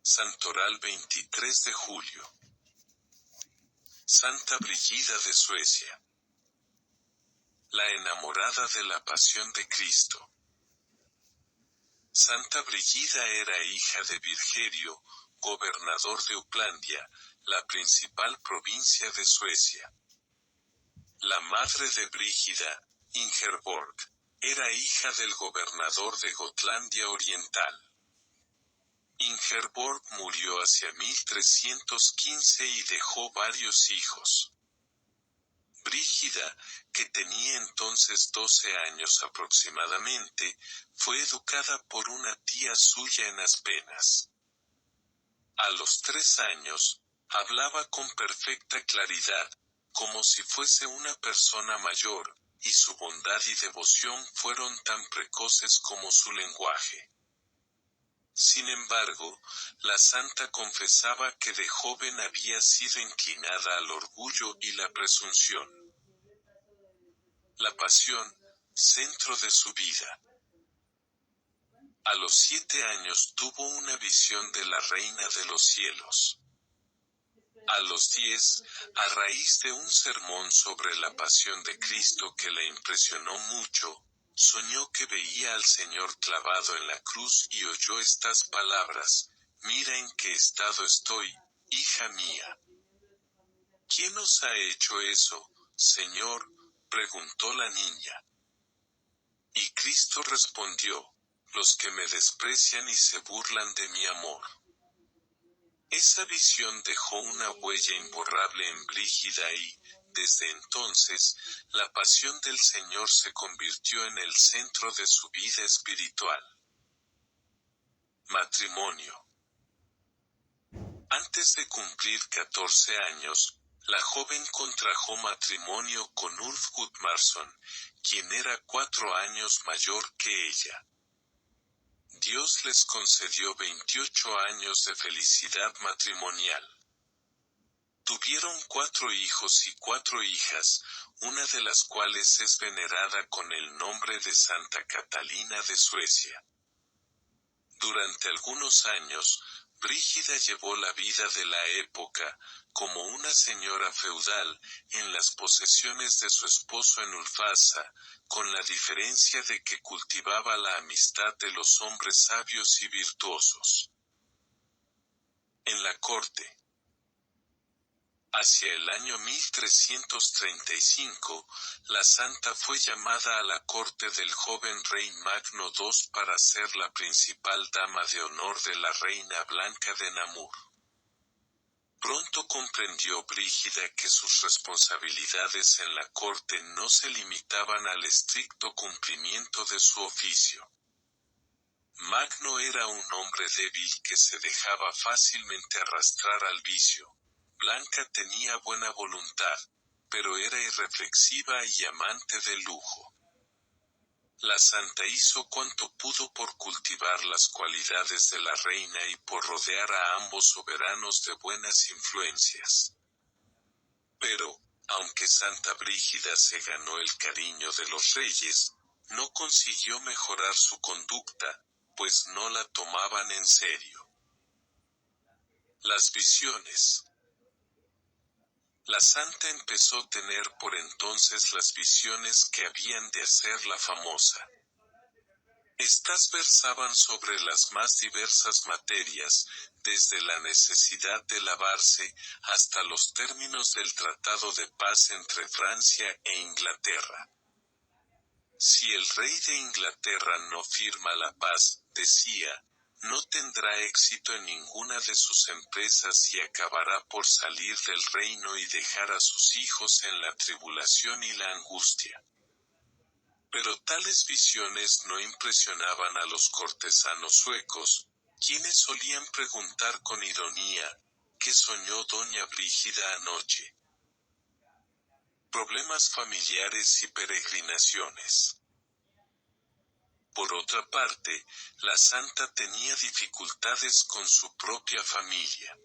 Santoral 23 de julio. Santa Brígida de Suecia. La enamorada de la pasión de Cristo. Santa Brígida era hija de Virgerio, gobernador de Uplandia, la principal provincia de Suecia. La madre de Brígida, Ingeborg, era hija del gobernador de Gotlandia Oriental. Ingeborg murió hacia 1315 y dejó varios hijos. Brígida, que tenía entonces 12 años aproximadamente, fue educada por una tía suya en Aspenas. A los 3 años, hablaba con perfecta claridad, como si fuese una persona mayor, y su bondad y devoción fueron tan precoces como su lenguaje. Sin embargo, la santa confesaba que de joven había sido inclinada al orgullo y la presunción. La pasión, centro de su vida. A los 7 años tuvo una visión de la Reina de los Cielos. A los 10, a raíz de un sermón sobre la pasión de Cristo que la impresionó mucho, soñó que veía al Señor clavado en la cruz y oyó estas palabras: «Mira en qué estado estoy, hija mía». «¿Quién os ha hecho eso, Señor?», preguntó la niña. Y Cristo respondió: «Los que me desprecian y se burlan de mi amor». Esa visión dejó una huella imborrable en Brígida y, desde entonces, la pasión del Señor se convirtió en el centro de su vida espiritual. Matrimonio. Antes de cumplir 14 años, la joven contrajo matrimonio con Ulf Gudmarsson, quien era 4 años mayor que ella. Dios les concedió 28 años de felicidad matrimonial. Tuvieron 4 hijos y 4 hijas, una de las cuales es venerada con el nombre de Santa Catalina de Suecia. Durante algunos años, Brígida llevó la vida de la época, como una señora feudal, en las posesiones de su esposo en Ulfasa, con la diferencia de que cultivaba la amistad de los hombres sabios y virtuosos. En la corte. Hacia el año 1335, la santa fue llamada a la corte del joven rey Magno II para ser la principal dama de honor de la reina Blanca de Namur. Pronto comprendió Brígida que sus responsabilidades en la corte no se limitaban al estricto cumplimiento de su oficio. Magno era un hombre débil que se dejaba fácilmente arrastrar al vicio. Blanca tenía buena voluntad, pero era irreflexiva y amante del lujo. La santa hizo cuanto pudo por cultivar las cualidades de la reina y por rodear a ambos soberanos de buenas influencias. Pero, aunque Santa Brígida se ganó el cariño de los reyes, no consiguió mejorar su conducta, pues no la tomaban en serio. Las visiones. La santa empezó a tener por entonces las visiones que habían de hacerla famosa. Estas versaban sobre las más diversas materias, desde la necesidad de lavarse, hasta los términos del tratado de paz entre Francia e Inglaterra. Si el rey de Inglaterra no firma la paz, decía, no tendrá éxito en ninguna de sus empresas y acabará por salir del reino y dejar a sus hijos en la tribulación y la angustia. Pero tales visiones no impresionaban a los cortesanos suecos, quienes solían preguntar con ironía, ¿qué soñó doña Brígida anoche? Problemas familiares y peregrinaciones. Por otra parte, la santa tenía dificultades con su propia familia.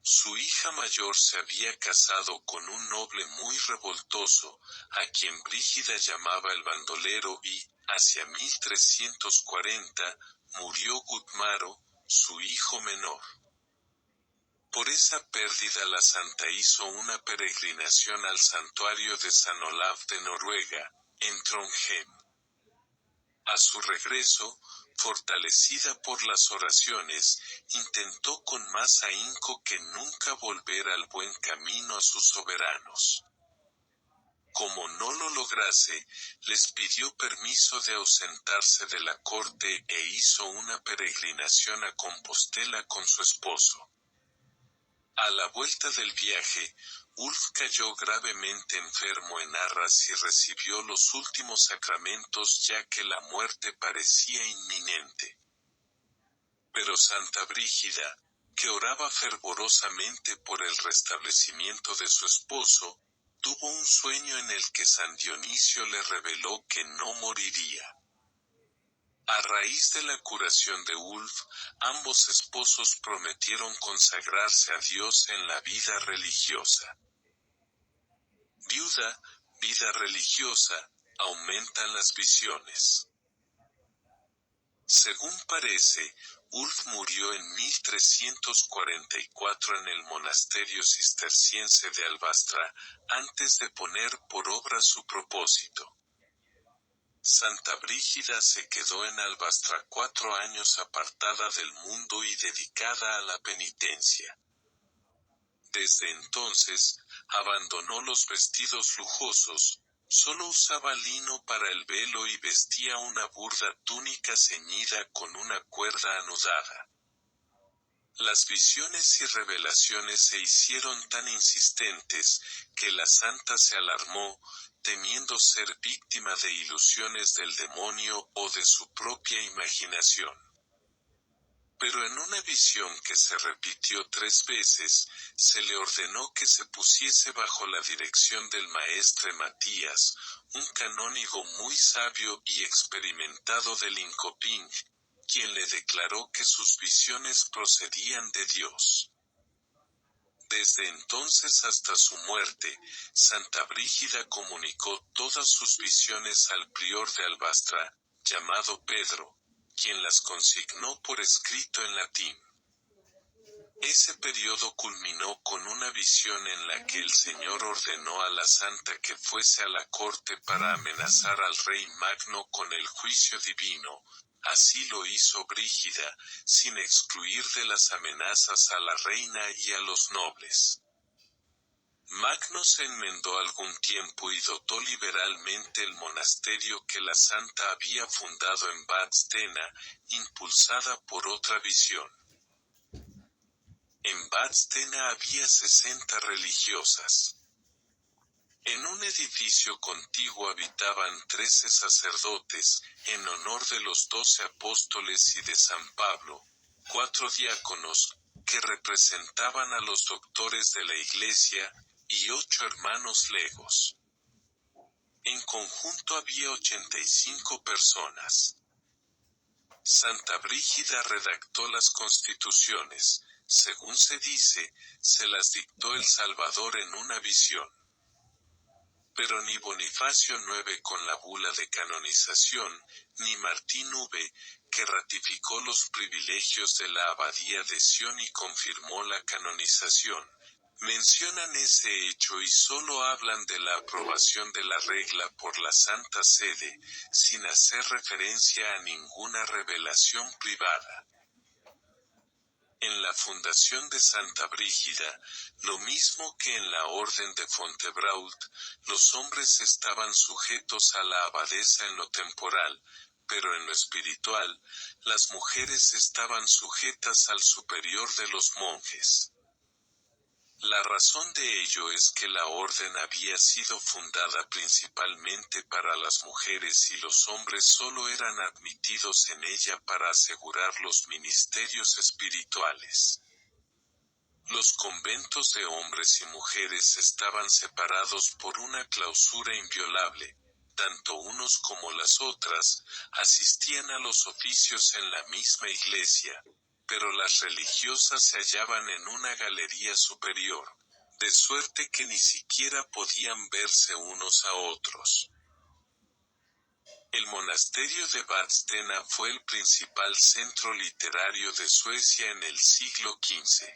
Su hija mayor se había casado con un noble muy revoltoso, a quien Brígida llamaba el bandolero y, hacia 1340, murió Gudmaro, su hijo menor. Por esa pérdida la santa hizo una peregrinación al santuario de San Olaf de Noruega, en Trondheim. A su regreso, fortalecida por las oraciones, intentó con más ahínco que nunca volver al buen camino a sus soberanos. Como no lo lograse, les pidió permiso de ausentarse de la corte e hizo una peregrinación a Compostela con su esposo. A la vuelta del viaje, Ulf cayó gravemente enfermo en Arras y recibió los últimos sacramentos ya que la muerte parecía inminente. Pero Santa Brígida, que oraba fervorosamente por el restablecimiento de su esposo, tuvo un sueño en el que San Dionisio le reveló que no moriría. A raíz de la curación de Ulf, ambos esposos prometieron consagrarse a Dios en la vida religiosa. Viuda, vida religiosa, aumentan las visiones. Según parece, Ulf murió en 1344 en el monasterio cisterciense de Albastra, antes de poner por obra su propósito. Santa Brígida se quedó en Albastra 4 años apartada del mundo y dedicada a la penitencia. Desde entonces, abandonó los vestidos lujosos, solo usaba lino para el velo y vestía una burda túnica ceñida con una cuerda anudada. Las visiones y revelaciones se hicieron tan insistentes, que la santa se alarmó, temiendo ser víctima de ilusiones del demonio o de su propia imaginación. Pero en una visión que se repitió 3 veces, se le ordenó que se pusiese bajo la dirección del maestre Matías, un canónigo muy sabio y experimentado de Linkoping, quien le declaró que sus visiones procedían de Dios. Desde entonces hasta su muerte, Santa Brígida comunicó todas sus visiones al prior de Albastra, llamado Pedro, quien las consignó por escrito en latín. Ese periodo culminó con una visión en la que el Señor ordenó a la santa que fuese a la corte para amenazar al rey Magno con el juicio divino. Así lo hizo Brígida, sin excluir de las amenazas a la reina y a los nobles. Magno se enmendó algún tiempo y dotó liberalmente el monasterio que la santa había fundado en Vadstena, impulsada por otra visión. En Vadstena había 60 religiosas. En un edificio contiguo habitaban 13 sacerdotes, en honor de los 12 apóstoles y de San Pablo, 4 diáconos, que representaban a los doctores de la Iglesia, y 8 hermanos legos. En conjunto había 85 personas. Santa Brígida redactó las constituciones, según se dice, se las dictó el Salvador en una visión. Pero ni Bonifacio IX con la bula de canonización, ni Martín V, que ratificó los privilegios de la abadía de Sion y confirmó la canonización, mencionan ese hecho y solo hablan de la aprobación de la regla por la Santa Sede, sin hacer referencia a ninguna revelación privada. En la fundación de Santa Brígida, lo mismo que en la orden de Fontebrault, los hombres estaban sujetos a la abadesa en lo temporal, pero en lo espiritual, las mujeres estaban sujetas al superior de los monjes. La razón de ello es que la orden había sido fundada principalmente para las mujeres y los hombres solo eran admitidos en ella para asegurar los ministerios espirituales. Los conventos de hombres y mujeres estaban separados por una clausura inviolable, tanto unos como las otras, asistían a los oficios en la misma iglesia, pero las religiosas se hallaban en una galería superior, de suerte que ni siquiera podían verse unos a otros. El monasterio de Vadstena fue el principal centro literario de Suecia en el siglo XV.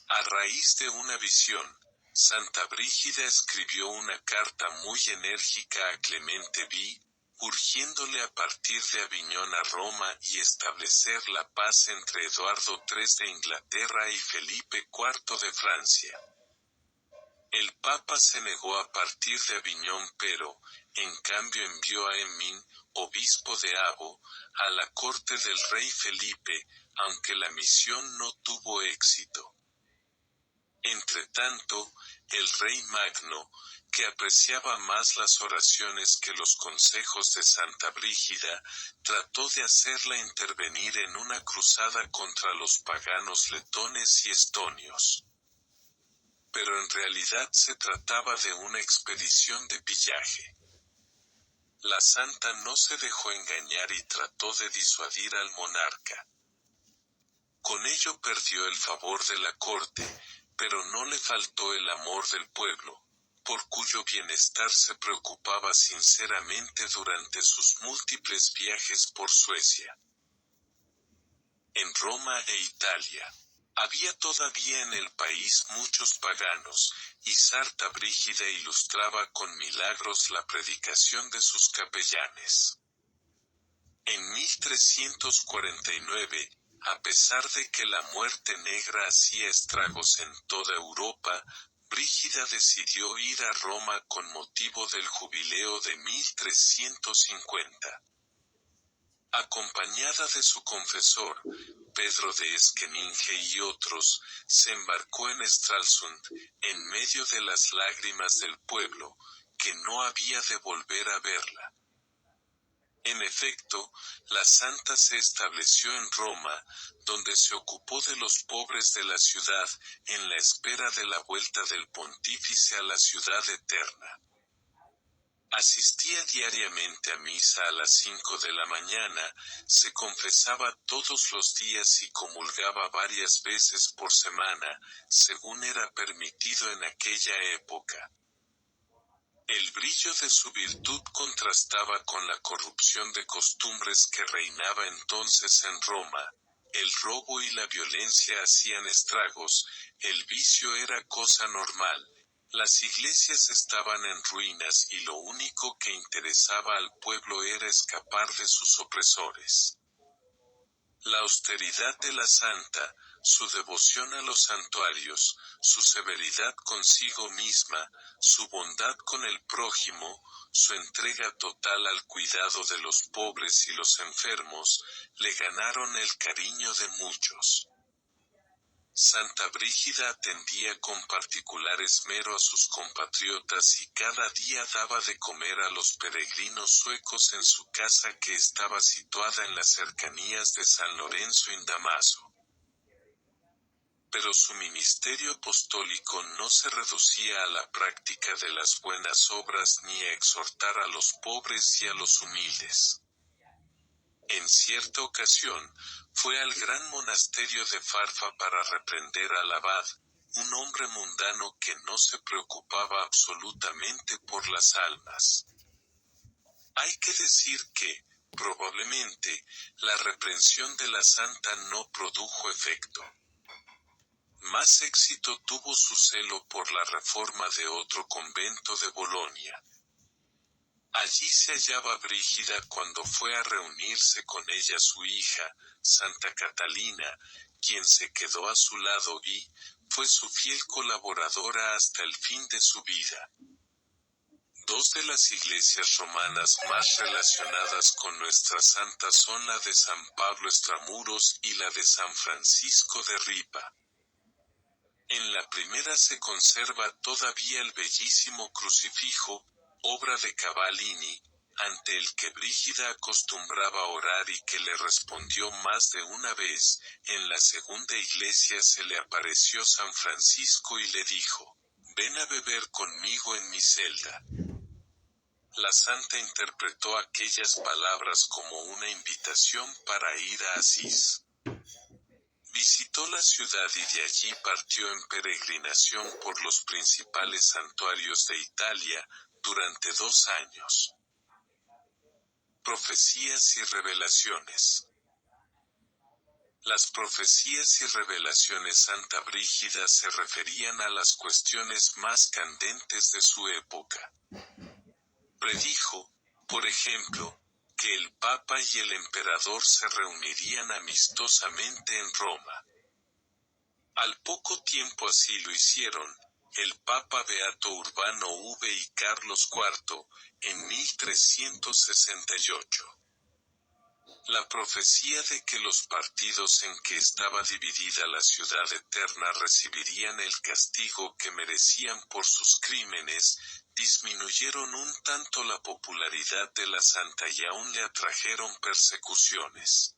A raíz de una visión, Santa Brígida escribió una carta muy enérgica a Clemente V, urgiéndole a partir de Aviñón a Roma y establecer la paz entre Eduardo III de Inglaterra y Felipe IV de Francia. El Papa se negó a partir de Aviñón pero, en cambio envió a Hemming, obispo de Abo, a la corte del rey Felipe, aunque la misión no tuvo éxito. Entretanto, el rey Magno, que apreciaba más las oraciones que los consejos de Santa Brígida, trató de hacerla intervenir en una cruzada contra los paganos letones y estonios. Pero en realidad se trataba de una expedición de pillaje. La santa no se dejó engañar y trató de disuadir al monarca. Con ello perdió el favor de la corte, pero no le faltó el amor del pueblo, por cuyo bienestar se preocupaba sinceramente durante sus múltiples viajes por Suecia. En Roma e Italia, había todavía en el país muchos paganos, y Santa Brígida ilustraba con milagros la predicación de sus capellanes. En 1349, a pesar de que la muerte negra hacía estragos en toda Europa, Brígida decidió ir a Roma con motivo del jubileo de 1350. Acompañada de su confesor, Pedro de Esqueninge y otros, se embarcó en Stralsund, en medio de las lágrimas del pueblo, que no había de volver a verla. En efecto, la santa se estableció en Roma, donde se ocupó de los pobres de la ciudad, en la espera de la vuelta del pontífice a la ciudad eterna. Asistía diariamente a misa a las 5 de la mañana, se confesaba todos los días y comulgaba varias veces por semana, según era permitido en aquella época. El brillo de su virtud contrastaba con la corrupción de costumbres que reinaba entonces en Roma. El robo y la violencia hacían estragos, el vicio era cosa normal. Las iglesias estaban en ruinas y lo único que interesaba al pueblo era escapar de sus opresores. La austeridad de la santa, su devoción a los santuarios, su severidad consigo misma, su bondad con el prójimo, su entrega total al cuidado de los pobres y los enfermos, le ganaron el cariño de muchos. Santa Brígida atendía con particular esmero a sus compatriotas y cada día daba de comer a los peregrinos suecos en su casa que estaba situada en las cercanías de San Lorenzo in Damaso. Pero su ministerio apostólico no se reducía a la práctica de las buenas obras ni a exhortar a los pobres y a los humildes. En cierta ocasión, fue al gran monasterio de Farfa para reprender al abad, un hombre mundano que no se preocupaba absolutamente por las almas. Hay que decir que, probablemente, la reprensión de la santa no produjo efecto. Más éxito tuvo su celo por la reforma de otro convento de Bolonia. Allí se hallaba Brígida cuando fue a reunirse con ella su hija, Santa Catalina, quien se quedó a su lado y fue su fiel colaboradora hasta el fin de su vida. Dos de las iglesias romanas más relacionadas con nuestra santa son la de San Pablo Extramuros y la de San Francisco de Ripa. En la primera se conserva todavía el bellísimo crucifijo, obra de Cavallini, ante el que Brígida acostumbraba orar y que le respondió más de una vez. En la segunda iglesia se le apareció San Francisco y le dijo: «Ven a beber conmigo en mi celda». La santa interpretó aquellas palabras como una invitación para ir a Asís. Visitó la ciudad y de allí partió en peregrinación por los principales santuarios de Italia, durante 2 años. Profecías y revelaciones. Las profecías y revelaciones Santa Brígida se referían a las cuestiones más candentes de su época. Predijo, por ejemplo, que el Papa y el Emperador se reunirían amistosamente en Roma. Al poco tiempo así lo hicieron, el Papa Beato Urbano V y Carlos IV, en 1368. La profecía de que los partidos en que estaba dividida la ciudad eterna recibirían el castigo que merecían por sus crímenes, disminuyeron un tanto la popularidad de la santa y aún le atrajeron persecuciones.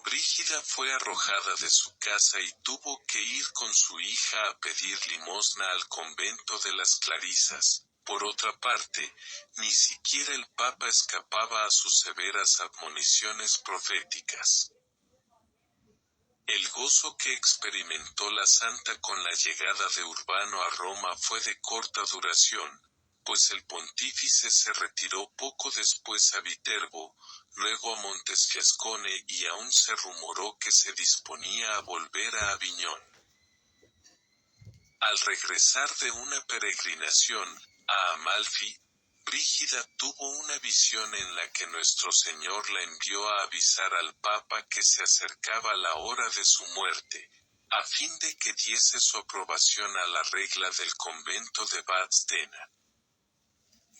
Brígida fue arrojada de su casa y tuvo que ir con su hija a pedir limosna al convento de las Clarisas. Por otra parte, ni siquiera el Papa escapaba a sus severas admoniciones proféticas. El gozo que experimentó la santa con la llegada de Urbano a Roma fue de corta duración, pues el pontífice se retiró poco después a Viterbo, luego a Montesfiascone y aún se rumoró que se disponía a volver a Aviñón. Al regresar de una peregrinación a Amalfi, Brígida tuvo una visión en la que nuestro Señor la envió a avisar al Papa que se acercaba la hora de su muerte, a fin de que diese su aprobación a la regla del convento de Badstena.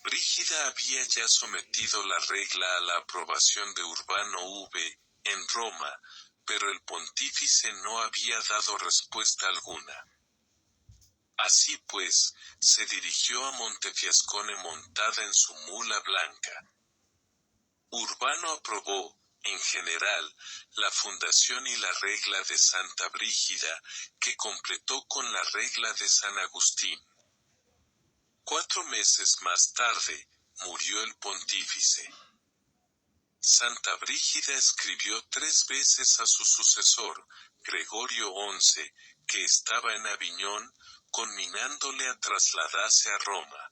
Brígida había ya sometido la regla a la aprobación de Urbano V, en Roma, pero el pontífice no había dado respuesta alguna. Así pues, se dirigió a Montefiascone montada en su mula blanca. Urbano aprobó, en general, la fundación y la regla de Santa Brígida, que completó con la regla de San Agustín. 4 meses más tarde, murió el pontífice. Santa Brígida escribió 3 veces a su sucesor, Gregorio XI, que estaba en Aviñón, conminándole a trasladarse a Roma.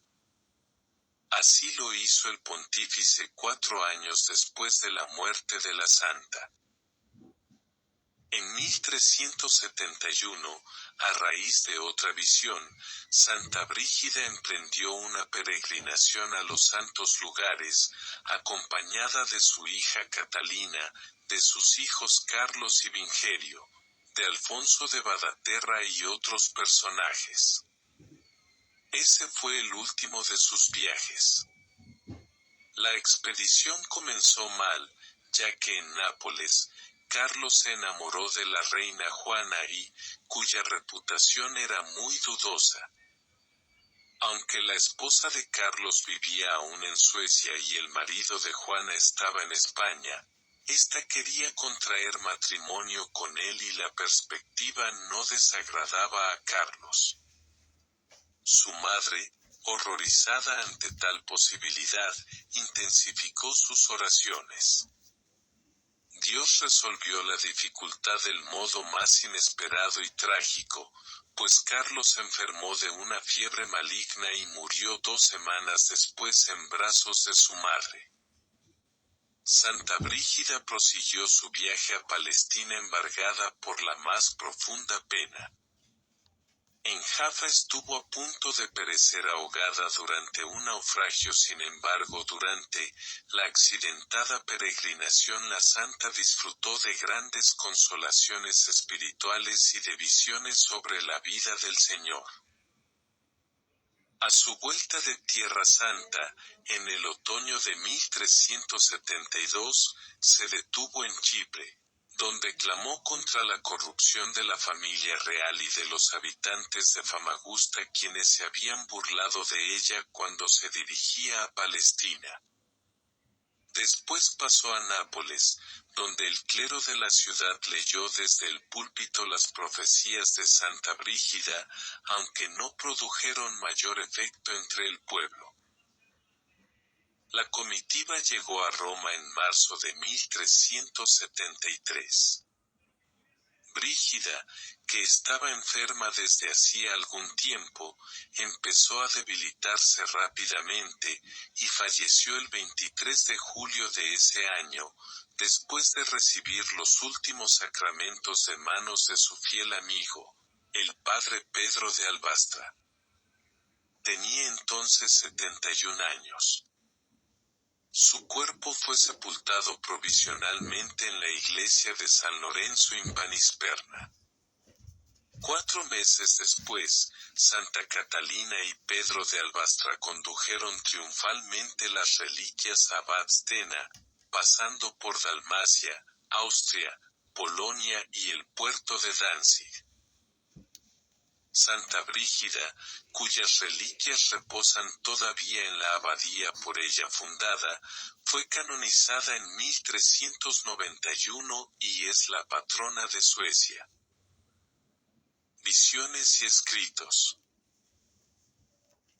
Así lo hizo el pontífice 4 años después de la muerte de la santa. En 1371, a raíz de otra visión, Santa Brígida emprendió una peregrinación a los santos lugares, acompañada de su hija Catalina, de sus hijos Carlos y Vingerio, de Alfonso de Badaterra y otros personajes. Ese fue el último de sus viajes. La expedición comenzó mal, ya que en Nápoles, Carlos se enamoró de la reina Juana I, cuya reputación era muy dudosa. Aunque la esposa de Carlos vivía aún en Suecia y el marido de Juana estaba en España, ésta quería contraer matrimonio con él y la perspectiva no desagradaba a Carlos. Su madre, horrorizada ante tal posibilidad, intensificó sus oraciones. Dios resolvió la dificultad del modo más inesperado y trágico, pues Carlos enfermó de una fiebre maligna y murió 2 semanas después en brazos de su madre. Santa Brígida prosiguió su viaje a Palestina embargada por la más profunda pena. En Jaffa estuvo a punto de perecer ahogada durante un naufragio. Sin embargo, durante la accidentada peregrinación la santa disfrutó de grandes consolaciones espirituales y de visiones sobre la vida del Señor. A su vuelta de Tierra Santa, en el otoño de 1372, se detuvo en Chipre, donde clamó contra la corrupción de la familia real y de los habitantes de Famagusta, quienes se habían burlado de ella cuando se dirigía a Palestina. Después pasó a Nápoles, donde el clero de la ciudad leyó desde el púlpito las profecías de Santa Brígida, aunque no produjeron mayor efecto entre el pueblo. La comitiva llegó a Roma en marzo de 1373. Brígida Brígida, que estaba enferma desde hacía algún tiempo, empezó a debilitarse rápidamente, y falleció el 23 de julio de ese año, después de recibir los últimos sacramentos de manos de su fiel amigo, el padre Pedro de Albastra. Tenía entonces 71 años. Su cuerpo fue sepultado provisionalmente en la iglesia de San Lorenzo in Panisperna. 4 meses después, Santa Catalina y Pedro de Albastra condujeron triunfalmente las reliquias a Vadstena, pasando por Dalmacia, Austria, Polonia y el puerto de Danzig. Santa Brígida, cuyas reliquias reposan todavía en la abadía por ella fundada, fue canonizada en 1391 y es la patrona de Suecia. Visiones y escritos.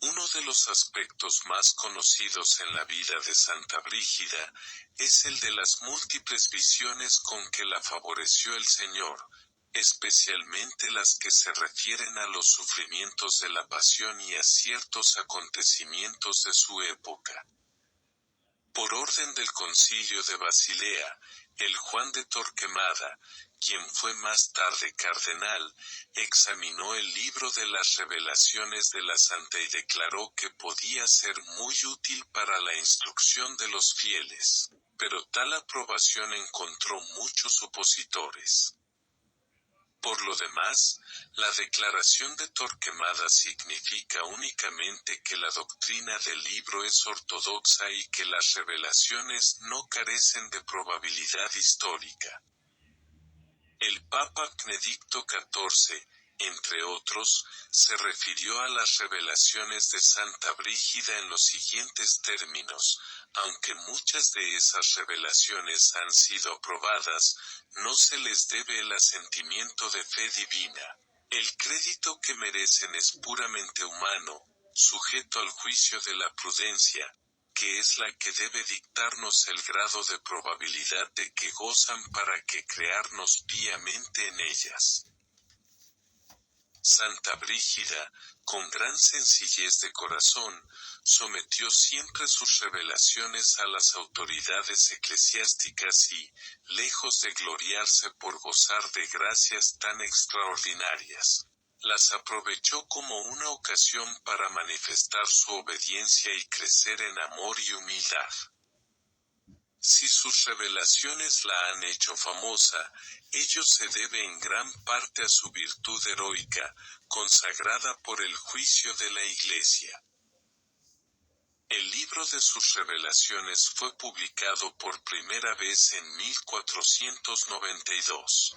Uno de los aspectos más conocidos en la vida de Santa Brígida es el de las múltiples visiones con que la favoreció el Señor, especialmente las que se refieren a los sufrimientos de la pasión y a ciertos acontecimientos de su época. Por orden del Concilio de Basilea, el Juan de Torquemada, quien fue más tarde cardenal, examinó el libro de las revelaciones de la santa y declaró que podía ser muy útil para la instrucción de los fieles, pero tal aprobación encontró muchos opositores. Por lo demás, la declaración de Torquemada significa únicamente que la doctrina del libro es ortodoxa y que las revelaciones no carecen de probabilidad histórica. El Papa Benedicto XIV, entre otros, se refirió a las revelaciones de Santa Brígida en los siguientes términos: aunque muchas de esas revelaciones han sido aprobadas, no se les debe el asentimiento de fe divina. El crédito que merecen es puramente humano, sujeto al juicio de la prudencia, que es la que debe dictarnos el grado de probabilidad de que gozan para que crearnos piamente en ellas. Santa Brígida, con gran sencillez de corazón, sometió siempre sus revelaciones a las autoridades eclesiásticas y, lejos de gloriarse por gozar de gracias tan extraordinarias, las aprovechó como una ocasión para manifestar su obediencia y crecer en amor y humildad. Si sus revelaciones la han hecho famosa, ello se debe en gran parte a su virtud heroica, consagrada por el juicio de la Iglesia. El libro de sus revelaciones fue publicado por primera vez en 1492.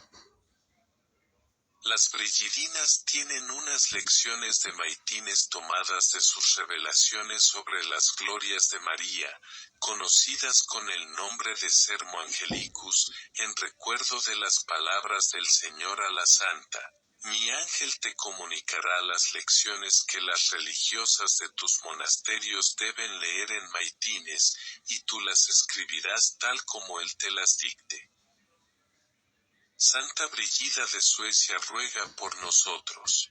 Las Brigidinas tienen unas lecciones de maitines tomadas de sus revelaciones sobre las glorias de María, conocidas con el nombre de Sermo Angelicus, en recuerdo de las palabras del Señor a la Santa: mi ángel te comunicará las lecciones que las religiosas de tus monasterios deben leer en maitines, y tú las escribirás tal como él te las dicte. Santa Brígida de Suecia ruega por nosotros.